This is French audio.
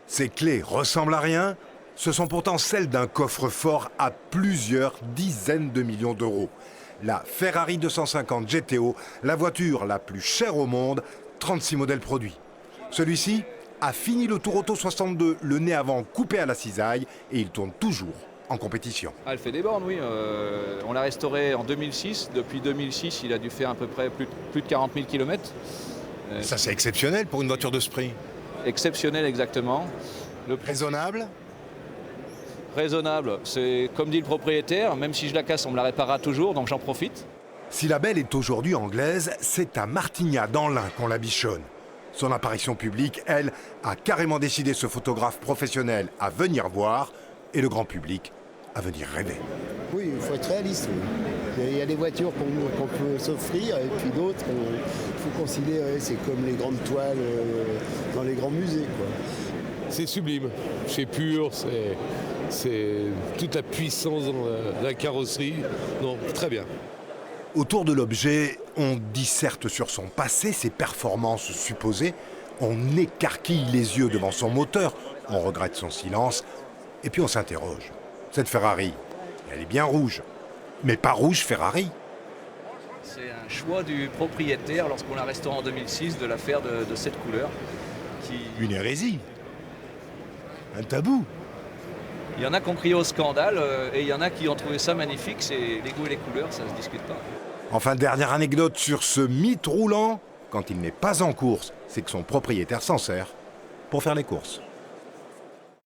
Ces clés ressemblent à rien, ce sont pourtant celles d'un coffre-fort à plusieurs dizaines de millions d'euros. La Ferrari 250 GTO, la voiture la plus chère au monde, 36 modèles produits. Celui-ci a fini le Tour Auto 62, le nez avant coupé à la cisaille, et il tourne toujours en compétition. Ah, elle fait des bornes, oui. On l'a restauré en 2006. Depuis 2006, il a dû faire à peu près plus de 40 000 km. Ça, c'est exceptionnel pour une voiture de sprint. Exceptionnel, exactement. Raisonnable? Raisonnable, c'est comme dit le propriétaire, même si je la casse, on me la réparera toujours, donc j'en profite. Si la belle est aujourd'hui anglaise, c'est à Martignas, dans l'Ain, qu'on la bichonne. Son apparition publique, elle, a carrément décidé ce photographe professionnel à venir voir et le grand public à venir rêver. Oui, il faut être réaliste. Oui. Il y a des voitures qu'on peut s'offrir et puis d'autres, il faut considérer. C'est comme les grandes toiles dans les grands musées, quoi. C'est sublime, c'est pur, c'est toute la puissance dans la carrosserie. Non, très bien. Autour de l'objet, on disserte sur son passé, ses performances supposées, on écarquille les yeux devant son moteur, on regrette son silence, et puis on s'interroge. Cette Ferrari, elle est bien rouge, mais pas rouge Ferrari. C'est un choix du propriétaire, lorsqu'on l'a restauré en 2006, de la faire de cette couleur. Une hérésie. Un tabou. Il y en a qui ont crié au scandale et il y en a qui ont trouvé ça magnifique. C'est les goûts et les couleurs, ça ne se discute pas. Enfin, dernière anecdote sur ce mythe roulant, quand il n'est pas en course, c'est que son propriétaire s'en sert pour faire les courses.